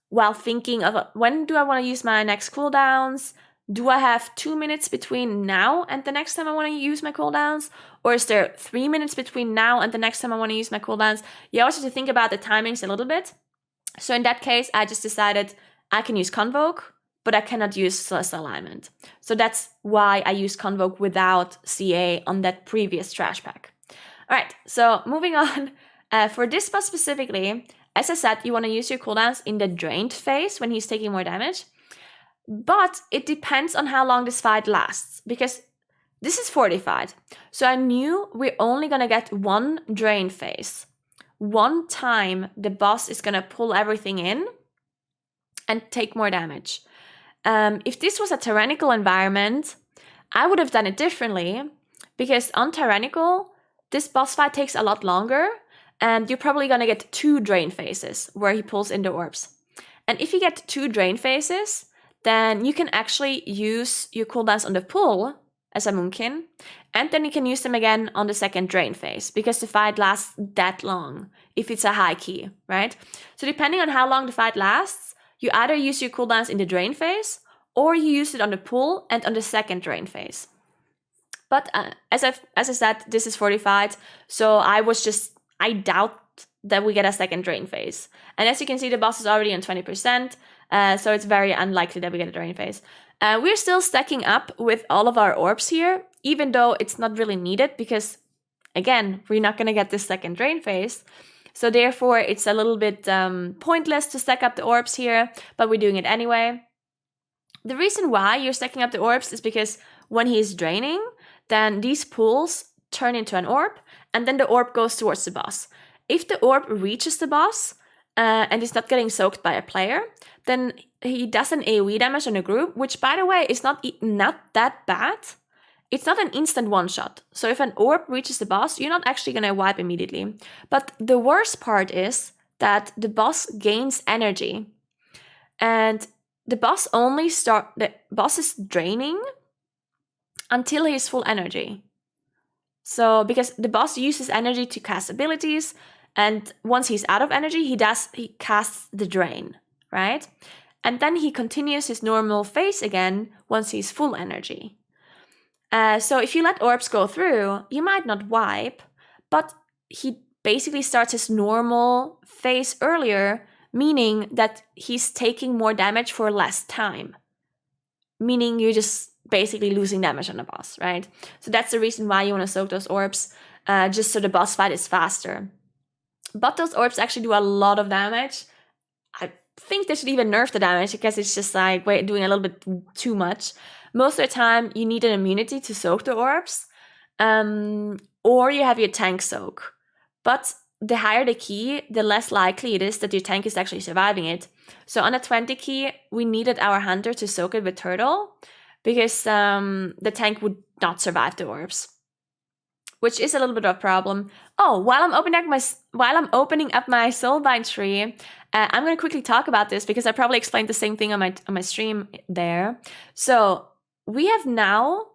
while thinking of when do I want to use my next cooldowns? Do I have 2 minutes between now and the next time I want to use my cooldowns? Or is there 3 minutes between now and the next time I want to use my cooldowns? You also have to think about the timings a little bit. So in that case, I just decided I can use Convoke, but I cannot use Celestial Alignment. So that's why I used Convoke without CA on that previous trash pack. All right, so moving on. For this boss specifically, as I said, you want to use your cooldowns in the drained phase when he's taking more damage. But it depends on how long this fight lasts, because this is fortified. So I knew we're only going to get one drain phase. One time the boss is going to pull everything in and take more damage. If this was a tyrannical environment, I would have done it differently, because on tyrannical, this boss fight takes a lot longer, and you're probably gonna get 2 drain phases where he pulls in the orbs. And if you get 2 drain phases, then you can actually use your cooldowns on the pull as a Moonkin, and then you can use them again on the second drain phase, because the fight lasts that long if it's a high key, right? So depending on how long the fight lasts, you either use your cooldowns in the drain phase, or you use it on the pull and on the second drain phase. But as I said, this is fortified, so I doubt that we get a second drain phase. And as you can see, the boss is already on 20%, so it's very unlikely that we get a drain phase. We're still stacking up with all of our orbs here, even though it's not really needed, because, again, we're not going to get this second drain phase. So therefore, it's a little bit pointless to stack up the orbs here, but we're doing it anyway. The reason why you're stacking up the orbs is because when he's draining, then these pools turn into an orb, and then the orb goes towards the boss. If the orb reaches the boss and is not getting soaked by a player, then he does an AoE damage on a group, which, by the way, is not that bad. It's not an instant one-shot. So if an orb reaches the boss, you're not actually going to wipe immediately. But the worst part is that the boss gains energy. And the boss is draining until he's full energy. So because the boss uses energy to cast abilities, and once he's out of energy, he casts the drain, right? And then he continues his normal phase again once he's full energy. So if you let orbs go through, you might not wipe, but he basically starts his normal phase earlier, meaning that he's taking more damage for less time. Meaning you're just basically losing damage on the boss, right? So that's the reason why you want to soak those orbs, just so the boss fight is faster. But those orbs actually do a lot of damage. I think they should even nerf the damage, because it's just like doing a little bit too much. Most of the time, you need an immunity to soak the orbs, or you have your tank soak. But the higher the key, the less likely it is that your tank is actually surviving it. So on a 20 key, we needed our hunter to soak it with turtle, because the tank would not survive the orbs, which is a little bit of a problem. Oh, while I'm opening up my soulbind tree, I'm going to quickly talk about this, because I probably explained the same thing on my stream there. So we have now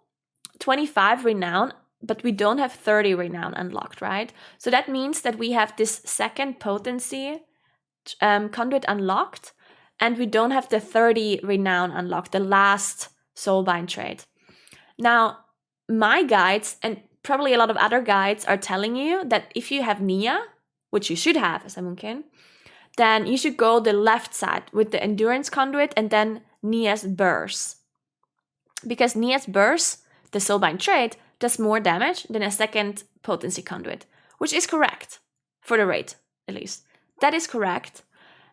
25 renown, but we don't have 30 renown unlocked, right? So that means that we have this second potency conduit unlocked, and we don't have the 30 renown unlocked, the last soulbind trait. Now, my guides, and probably a lot of other guides, are telling you that if you have Nia, which you should have as a Moonkin, then you should go the left side with the endurance conduit and then Nia's burst. Because Nia's burst, the soulbind trait, does more damage than a second potency conduit, which is correct for the raid, at least. That is correct.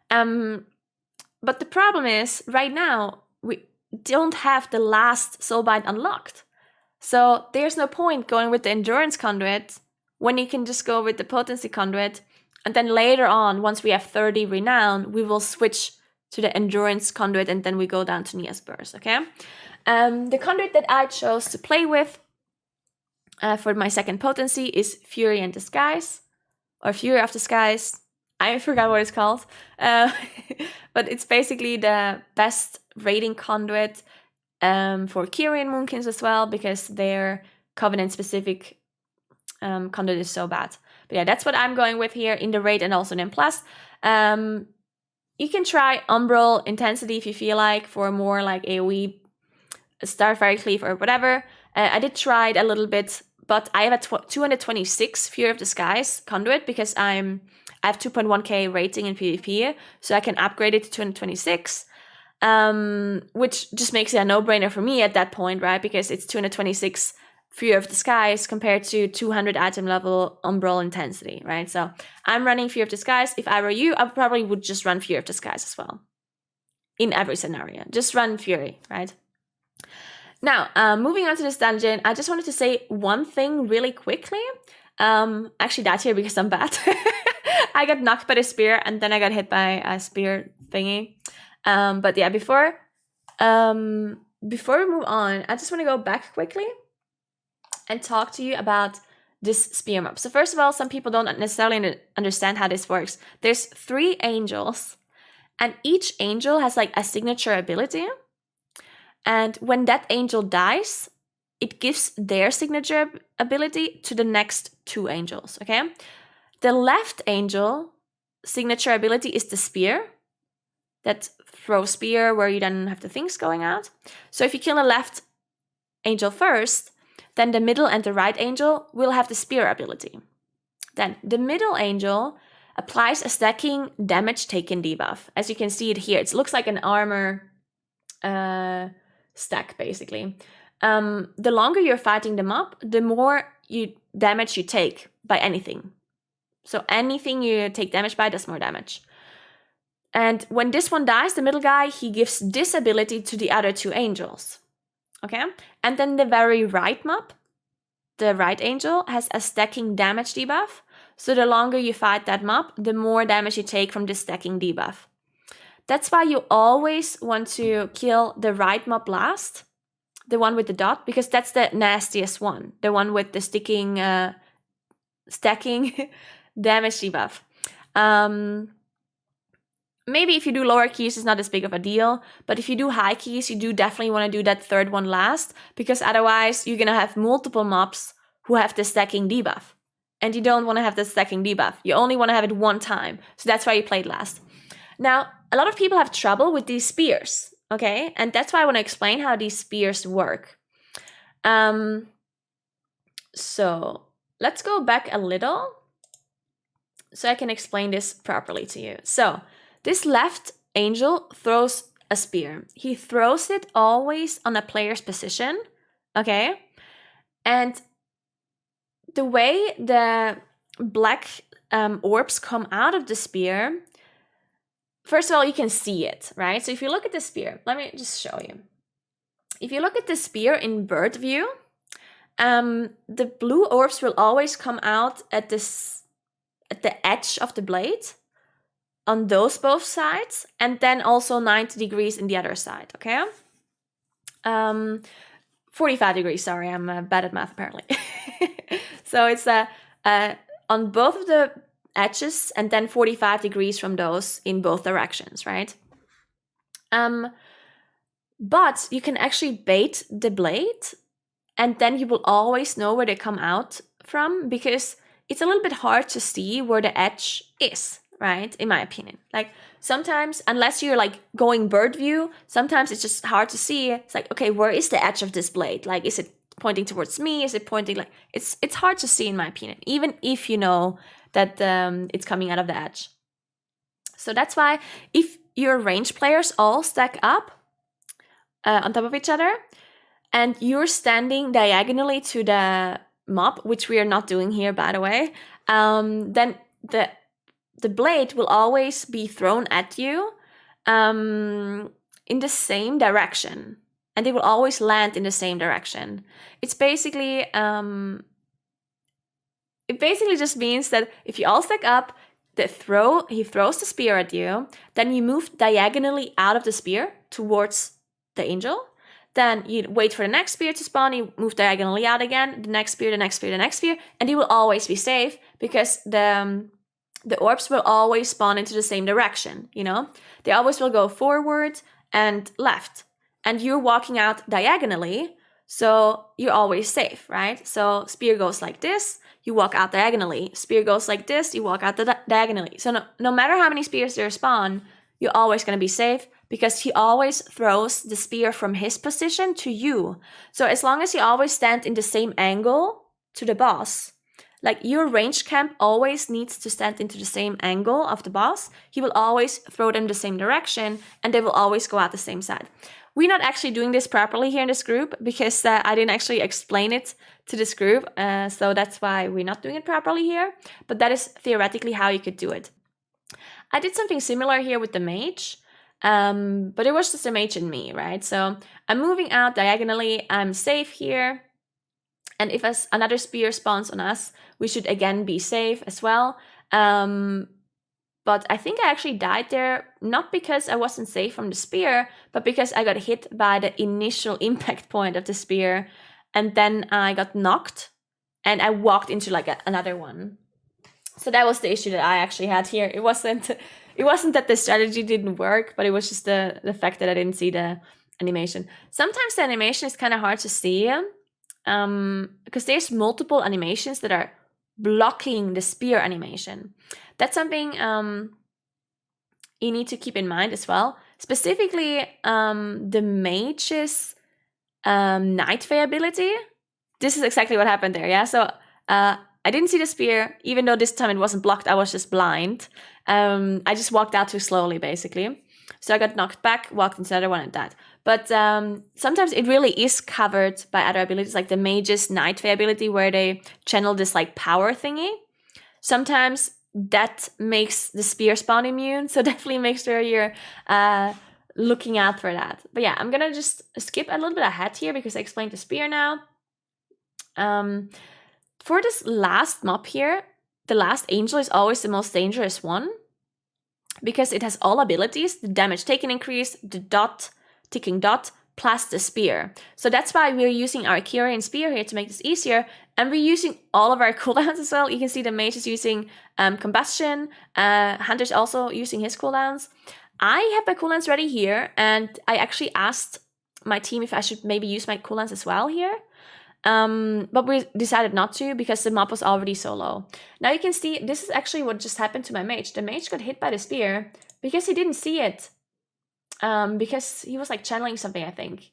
But the problem is, right now, we don't have the last soulbind unlocked. So there's no point going with the endurance conduit when you can just go with the potency conduit, and then later on, once we have 30 renown, we will switch to the endurance conduit, and then we go down to Nia's burst, okay? The conduit that I chose to play with for my second potency is Fury and Disguise, or Fury of Disguise. I forgot what it's called. But it's basically the best raiding conduit for Kyrian Moonkins as well, because their Covenant-specific conduit is so bad. But yeah, that's what I'm going with here in the raid and also in M+. You can try Umbral Intensity if you feel like, for more like AoE, Starfire Cleave or whatever. I did try it a little bit, but I have a 226 Fury of Disguise conduit, because I have 2.1k rating in PvP, so I can upgrade it to 226, which just makes it a no-brainer for me at that point, right? Because it's 226 Fury of Disguise compared to 200 item level Umbral Intensity, right? So I'm running Fury of Disguise. If I were you, I probably would just run Fury of Disguise as well. In every scenario, just run Fury, right? Now, moving on to this dungeon, I just wanted to say one thing really quickly. Actually, that's here because I'm bad. I got knocked by the spear, and then I got hit by a spear thingy. But yeah, before Before we move on, I just want to go back quickly and talk to you about this spear mob. So first of all, some people don't necessarily understand how this works. There's 3 angels, and each angel has like a signature ability. And when that angel dies, it gives their signature ability to the next 2 angels, okay? The left angel signature ability is the spear. That throw spear where you then have the things going out. So if you kill the left angel first, then the middle and the right angel will have the spear ability. Then the middle angel applies a stacking damage taken debuff. As you can see it here, it looks like an armor stack basically. The longer you're fighting them up, the more damage you take by anything. So anything you take damage by does more damage. And when this one dies, the middle guy, he gives this ability to the other 2 angels. Okay? And then the very right mob, the right angel, has a stacking damage debuff. So the longer you fight that mob, the more damage you take from this stacking debuff. That's why you always want to kill the right mob last, the one with the dot, because that's the nastiest one, the one with the stacking damage debuff. Maybe if you do lower keys, it's not as big of a deal, but if you do high keys, you do definitely want to do that 3rd one last, because otherwise you're gonna have multiple mobs who have the stacking debuff, and you don't want to have the stacking debuff. You only want to have it one time, so that's why you played last. Now, a lot of people have trouble with these spears, okay? And that's why I want to explain how these spears work. So let's go back a little so I can explain this properly to you. So this left angel throws a spear. He throws it always on a player's position, okay? And the way the black orbs come out of the spear, first of all, you can see it, right? So if you look at the spear, let me just show you. If you look at the spear in bird view, the blue orbs will always come out at the edge of the blade, on those both sides, and then also 90 degrees in the other side, okay? 45 degrees, sorry, I'm bad at math apparently. So it's on both of the edges and then 45 degrees from those in both directions, right? But you can actually bait the blade, and then you will always know where they come out from, because it's a little bit hard to see where the edge is, right? In my opinion. Like sometimes, unless you're like going bird view, sometimes it's just hard to see. It's like, okay, where is the edge of this blade? Like, is it pointing towards me? Is it pointing like, it's hard to see in my opinion, even if you know that it's coming out of the edge. So that's why if your range players all stack up on top of each other, and you're standing diagonally to the mob, which we are not doing here, by the way, then the blade will always be thrown at you in the same direction, and they will always land in the same direction. It's basically it basically just means that if you all stack up, he throws the spear at you, then you move diagonally out of the spear towards the angel. Then you wait for the next spear to spawn, you move diagonally out again, the next spear, the next spear, the next spear, and you will always be safe because the orbs will always spawn into the same direction, you know? They always will go forward and left. And you're walking out diagonally, so you're always safe, right? So spear goes like this, you walk out diagonally. Spear goes like this, you walk out diagonally. So no matter how many spears there spawn, you're always going to be safe, because he always throws the spear from his position to you. So as long as you always stand in the same angle to the boss, like your ranged camp always needs to stand into the same angle of the boss, he will always throw them the same direction, and they will always go out the same side. We're not actually doing this properly here in this group, because I didn't actually explain it to this group, so that's why we're not doing it properly here, but that is theoretically how you could do it. I did something similar here with the mage, but it was just a mage and me, right? So I'm moving out diagonally, I'm safe here, and if another spear spawns on us, we should again be safe as well. but I think I actually died there, not because I wasn't safe from the spear, but because I got hit by the initial impact point of the spear, and then I got knocked, and I walked into like another one. So that was the issue that I actually had here. It wasn't that the strategy didn't work, but it was just the fact that I didn't see the animation. Sometimes the animation is kind of hard to see, because there's multiple animations that are blocking the spear animation. That's something you need to keep in mind as well. Specifically, the mage's Night Fae ability. This is exactly what happened there, yeah? So I didn't see the spear, even though this time it wasn't blocked, I was just blind. I just walked out too slowly, basically. So I got knocked back, walked into the other one and died. But sometimes it really is covered by other abilities, like the mage's Night Fae ability, where they channel this like power thingy. Sometimes that makes the spear spawn immune, so definitely make sure you're looking out for that. But yeah, I'm gonna just skip a little bit ahead here because I explained the spear now. For this last mob here, the last angel is always the most dangerous one because it has all abilities, the damage taken increase, the ticking dot, plus the spear. So that's why we're using our Kyrian spear here to make this easier, and we're using all of our cooldowns as well. You can see the mage is using combustion, Hunter's also using his cooldowns. I have my cooldowns ready here, and I actually asked my team if I should maybe use my cooldowns as well here. But we decided not to because the mob was already so low. Now you can see this is actually what just happened to my mage. The mage got hit by the spear because he didn't see it. Because he was like channeling something, I think.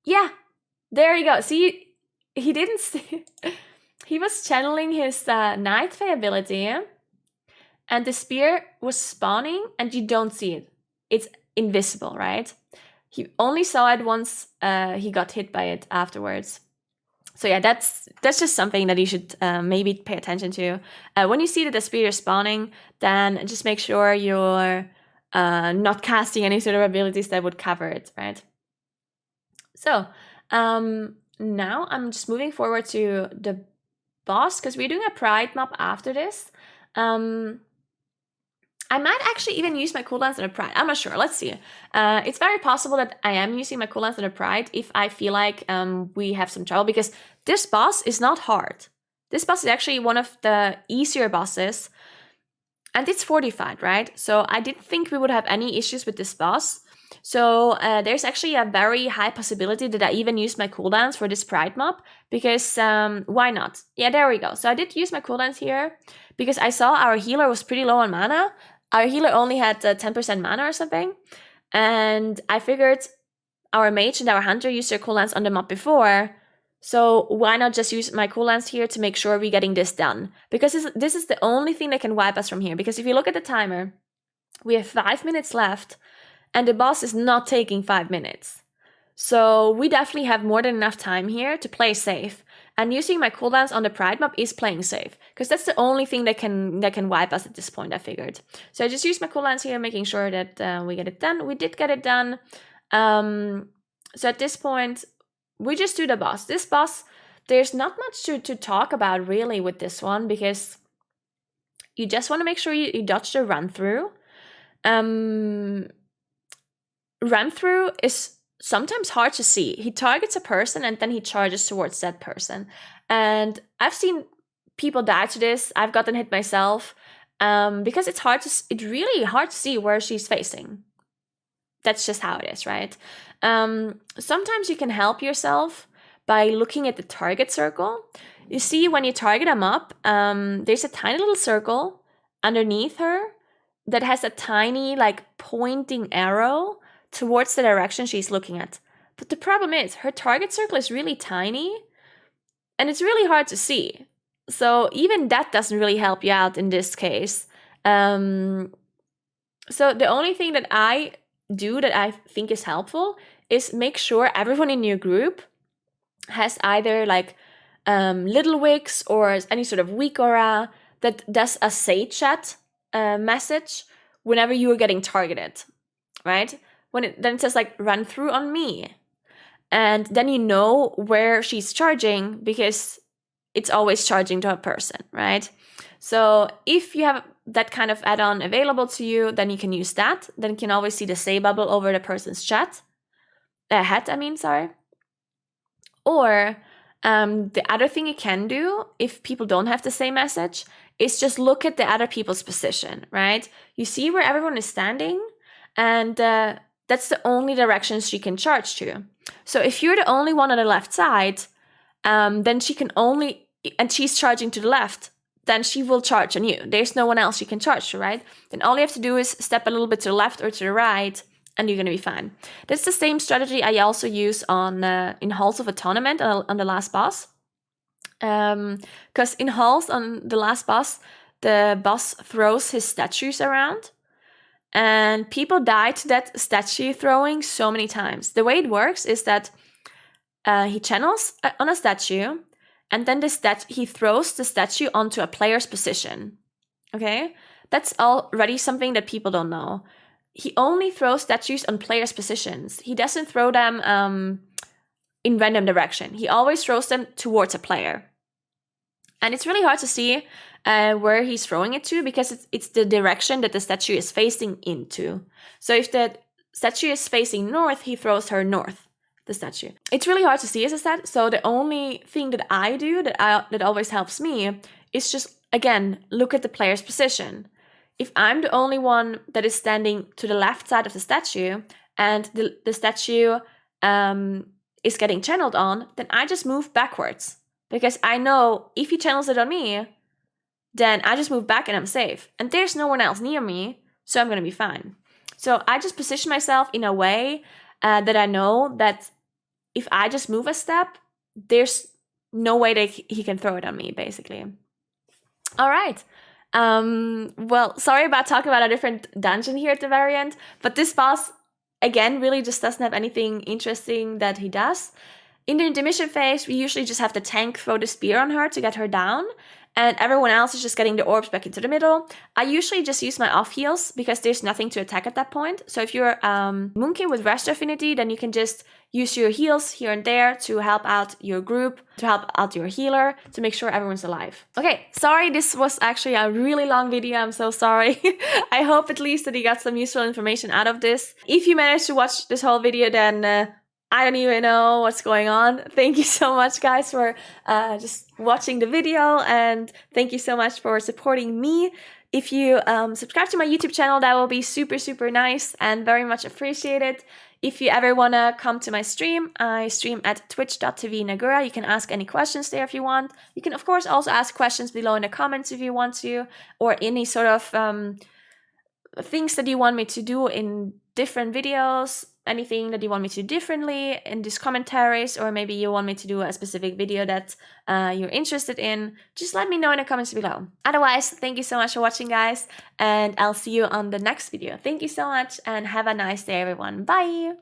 Yeah, there you go. See, he didn't see. He was channeling his Night Fae ability, and the spear was spawning, and you don't see it. It's invisible, right? He only saw it once he got hit by it afterwards. So yeah, that's just something that you should maybe pay attention to. When you see that the spear is spawning, then just make sure you're not casting any sort of abilities that would cover it, right? So now I'm just moving forward to the boss because we're doing a pride mob after this. I might actually even use my cooldowns on a pride. I'm not sure. Let's see. It's very possible that I am using my cooldowns on a pride if I feel like we have some trouble, because this boss is not hard. This boss is actually one of the easier bosses, and it's fortified, right? So I didn't think we would have any issues with this boss. So there's actually a very high possibility that I even use my cooldowns for this pride mob, because why not? Yeah, there we go. So I did use my cooldowns here because I saw our healer was pretty low on mana. Our healer only had 10% mana or something. And I figured our mage and our hunter used their cooldowns on the mob before. So why not just use my cooldowns here to make sure we're getting this done? Because this is the only thing that can wipe us from here. Because if you look at the timer, we have 5 minutes left. And the boss is not taking 5 minutes. So we definitely have more than enough time here to play safe. And using my cooldowns on the pride mob is playing safe, because that's the only thing that can wipe us at this point, I figured. So I just used my cooldowns here, making sure that we get it done. We did get it done. So at this point, we just do the boss. This boss, there's not much to talk about really with this one, because you just want to make sure you dodge the run through. Run through is sometimes hard to see. He targets a person and then he charges towards that person. And I've seen people die to this. I've gotten hit myself because it's really hard to see where she's facing. That's just how it is, right? Sometimes you can help yourself by looking at the target circle. You see, when you target a mob, there's a tiny little circle underneath her that has a tiny like pointing arrow towards the direction she's looking at. But the problem is her target circle is really tiny and it's really hard to see. So even that doesn't really help you out in this case. So the only thing that I do that I think is helpful is make sure everyone in your group has either like little wicks or any sort of weak aura that does a sage chat message whenever you are getting targeted, right? Then it says like run through on me, and then you know where she's charging because it's always charging to a person, right? So if you have that kind of add-on available to you, then you can use that. Then you can always see the say bubble over the person's hat, sorry. Or the other thing you can do, if people don't have the same message, is just look at the other people's position, right? You see where everyone is standing, and that's the only direction she can charge to. So if you're the only one on the left side, then she can only, and she's charging to the left, then she will charge on you. There's no one else you can charge to, right? Then all you have to do is step a little bit to the left or to the right, and you're going to be fine. That's the same strategy I also use on in Halls of Atonement on the last boss. Because in Halls on the last boss, the boss throws his statues around, and people die to that statue throwing so many times. The way it works is that he channels on a statue, and then he throws the statue onto a player's position. Okay? That's already something that people don't know. He only throws statues on players' positions. He doesn't throw them in random direction. He always throws them towards a player. And it's really hard to see where he's throwing it to, because it's the direction that the statue is facing into. So if the statue is facing north, he throws her north, the statue. It's really hard to see as a stat, so the only thing that I do that always helps me is just, again, look at the player's position. If I'm the only one that is standing to the left side of the statue, and the statue is getting channeled on, then I just move backwards. Because I know if he channels it on me, then I just move back and I'm safe. And there's no one else near me, so I'm going to be fine. So I just position myself in a way that I know that if I just move a step, there's no way that he can throw it on me, basically. All right. Well, sorry about talking about a different dungeon here at the very end, but this boss, again, really just doesn't have anything interesting that he does. In the intermission phase, we usually just have the tank throw the spear on her to get her down, and everyone else is just getting the orbs back into the middle. I usually just use my off heals because there's nothing to attack at that point. So if you're Moonkin with Rest Affinity, then you can just use your heals here and there to help out your group, to help out your healer, to make sure everyone's alive. Okay, sorry, this was actually a really long video. I'm so sorry. I hope at least that you got some useful information out of this. If you managed to watch this whole video, then I don't even know what's going on. Thank you so much, guys, for just watching the video, and thank you so much for supporting me. If you subscribe to my YouTube channel, that will be super, super nice and very much appreciated. If you ever want to come to my stream, I stream at twitch.tv Naguura. You can ask any questions there if you want. You can, of course, also ask questions below in the comments if you want to, or any sort of things that you want me to do in different videos. Anything that you want me to do differently in these commentaries, or maybe you want me to do a specific video that you're interested in, just let me know in the comments below. Otherwise, thank you so much for watching, guys, and I'll see you on the next video. Thank you so much, and have a nice day, everyone. Bye!